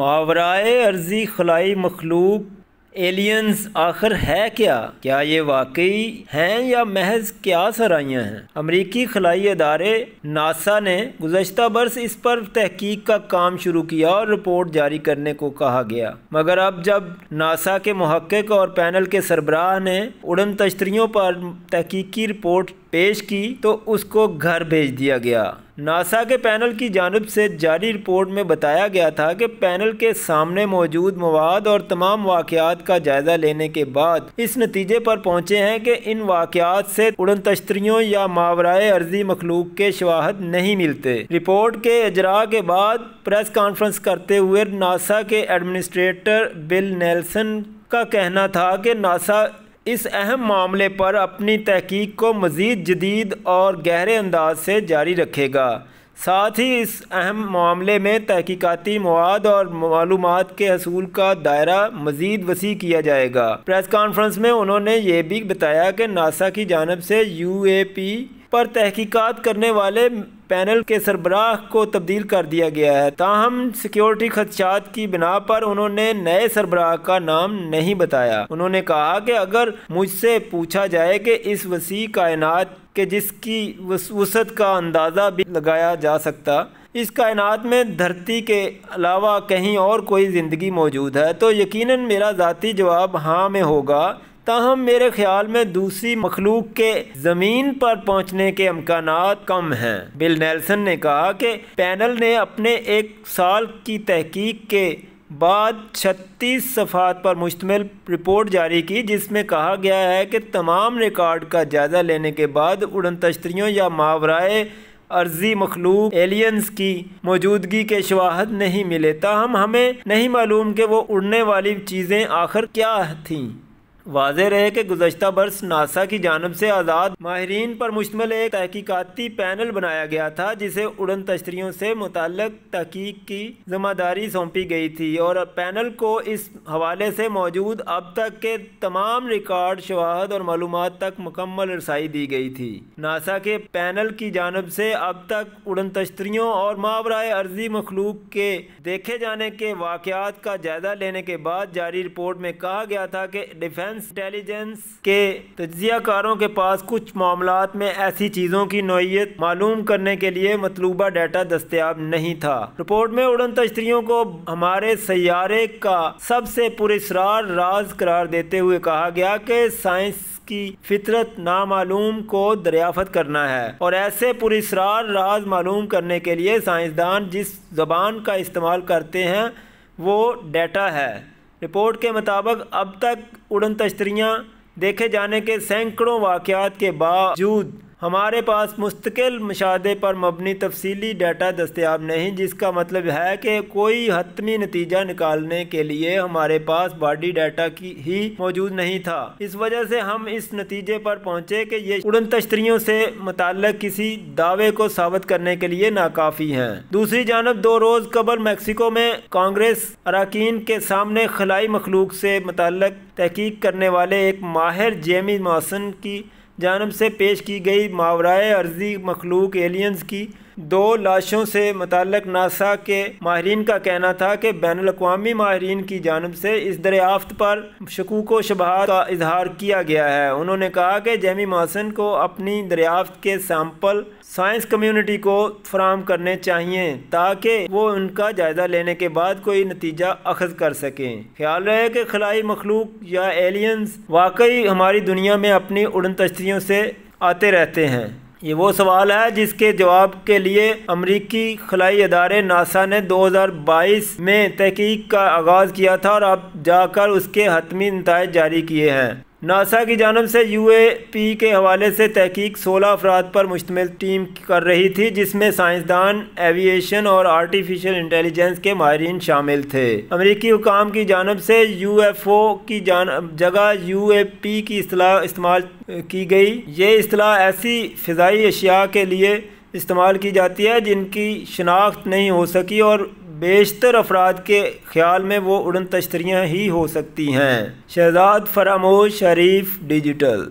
ماورائے ارضی خلائی مخلوق ایلینز آخر ہے کیا یہ واقعی ہیں یا محض قیاس آرائیاں ہیں؟ امریکی خلائی ادارے ناسا نے گزشتہ برس اس پر تحقیق کا کام شروع کیا اور رپورٹ جاری کرنے کو کہا گیا، مگر اب جب ناسا کے محقق اور پینل کے سربراہ نے اڑن تشتریوں پر تحقیقی رپورٹ پیش کی تو اس کو گھر بھیج دیا گیا۔ ناسا کے پینل کی جانب سے جاری رپورٹ میں بتایا گیا تھا کہ پینل کے سامنے موجود مواد اور تمام واقعات کا جائزہ لینے کے بعد اس نتیجے پر پہنچے ہیں کہ ان واقعات سے اڑن تشتریوں یا ماورائے ارضی مخلوق کے شواہد نہیں ملتے۔ رپورٹ کے اجراء کے بعد پریس کانفرنس کرتے ہوئے ناسا کے ایڈمنسٹریٹر بل نیلسن کا کہنا تھا کہ ناسا اس اہم معاملے پر اپنی تحقیق کو مزید جدید اور گہرے انداز سے جاری رکھے گا، ساتھ ہی اس اہم معاملے میں تحقیقاتی مواد اور معلومات کے حصول کا دائرہ مزید وسیع کیا جائے گا۔ پریس کانفرنس میں انہوں نے یہ بھی بتایا کہ ناسا کی جانب سے UAP پر تحقیقات کرنے والے پینل کے سربراہ کو تبدیل کر دیا گیا ہے، تاہم سیکیورٹی خدشات کی بنا پر انہوں نے نئے سربراہ کا نام نہیں بتایا۔ انہوں نے کہا کہ اگر مجھ سے پوچھا جائے کہ اس وسیع کائنات کے جس کی وسعت کا اندازہ بھی لگایا جا سکتا، اس کائنات میں دھرتی کے علاوہ کہیں اور کوئی زندگی موجود ہے، تو یقیناً میرا ذاتی جواب ہاں میں ہوگا، تاہم میرے خیال میں دوسری مخلوق کے زمین پر پہنچنے کے امکانات کم ہیں۔ بل نیلسن نے کہا کہ پینل نے اپنے 1 سال کی تحقیق کے بعد 36 صفحات پر مشتمل رپورٹ جاری کی، جس میں کہا گیا ہے کہ تمام ریکارڈ کا جائزہ لینے کے بعد اڑن تشتریوں یا ماورائے ارضی مخلوق ایلینز کی موجودگی کے شواہد نہیں ملے، تاہم ہمیں نہیں معلوم کہ وہ اڑنے والی چیزیں آخر کیا تھیں۔ واضح رہے کہ گزشتہ برس ناسا کی جانب سے آزاد ماہرین پر مشتمل ایک تحقیقاتی پینل بنایا گیا تھا جسے اڑن تشتریوں سے متعلق تحقیق کی ذمہ داری سونپی گئی تھی، اور پینل کو اس حوالے سے موجود اب تک کے تمام ریکارڈ، شواہد اور معلومات تک مکمل رسائی دی گئی تھی۔ ناسا کے پینل کی جانب سے اب تک اڑن تشتریوں اور ماورائے ارضی مخلوق کے دیکھے جانے کے واقعات کا جائزہ لینے کے بعد جاری رپورٹ میں کہا گیا تھا کہ ڈیفنس انٹیلیجنس کے تجزیہ کاروں کے پاس کچھ معاملات میں ایسی چیزوں کی نوعیت معلوم کرنے کے لیے مطلوبہ ڈیٹا دستیاب نہیں تھا۔ رپورٹ میں اڑن تشتریوں کو ہمارے سیارے کا سب سے پراسرار راز قرار دیتے ہوئے کہا گیا کہ سائنس کی فطرت نامعلوم کو دریافت کرنا ہے، اور ایسے پراسرار راز معلوم کرنے کے لیے سائنسدان جس زبان کا استعمال کرتے ہیں وہ ڈیٹا ہے۔ رپورٹ کے مطابق اب تک اڑن تشتریاں دیکھے جانے کے سینکڑوں واقعات کے باوجود ہمارے پاس مستقل مشاہدے پر مبنی تفصیلی ڈیٹا دستیاب نہیں، جس کا مطلب ہے کہ کوئی حتمی نتیجہ نکالنے کے لیے ہمارے پاس باڈی ڈیٹا کی ہی موجود نہیں تھا۔ اس وجہ سے ہم اس نتیجے پر پہنچے کہ یہ اڑن تشتریوں سے متعلق کسی دعوے کو ثابت کرنے کے لیے ناکافی ہیں۔ دوسری جانب 2 روز قبل میکسیکو میں کانگریس اراکین کے سامنے خلائی مخلوق سے متعلق تحقیق کرنے والے ایک ماہر جیمی ماسن کی جانب سے پیش کی گئی ماورائے ارضی مخلوق ایلینز کی 2 لاشوں سے متعلق ناسا کے ماہرین کا کہنا تھا کہ بین الاقوامی ماہرین کی جانب سے اس دریافت پر شکوک و شبہات کا اظہار کیا گیا ہے۔ انہوں نے کہا کہ جیمی ماسن کو اپنی دریافت کے سیمپل سائنس کمیونٹی کو فراہم کرنے چاہیے تاکہ وہ ان کا جائزہ لینے کے بعد کوئی نتیجہ اخذ کر سکیں۔ خیال رہے کہ خلائی مخلوق یا ایلینز واقعی ہماری دنیا میں اپنی اڑن تشتریوں سے آتے رہتے ہیں؟ یہ وہ سوال ہے جس کے جواب کے لیے امریکی خلائی ادارے ناسا نے 2022 میں تحقیق کا آغاز کیا تھا اور اب جا کر اس کے حتمی نتائج جاری کیے ہیں۔ ناسا کی جانب سے UAP کے حوالے سے تحقیق 16 افراد پر مشتمل ٹیم کر رہی تھی، جس میں سائنسدان، ایوییشن اور آرٹیفیشل انٹیلیجنس کے ماہرین شامل تھے۔ امریکی حکام کی جانب سے UFO کی جگہ UAP کی اصطلاح استعمال کی گئی۔ یہ اصطلاح ایسی فضائی اشیاء کے لیے استعمال کی جاتی ہے جن کی شناخت نہیں ہو سکی اور بیشتر افراد کے خیال میں وہ اڑن تشتریاں ہی ہو سکتی ہیں۔ شہزاد فراموش شریف ڈیجیٹل۔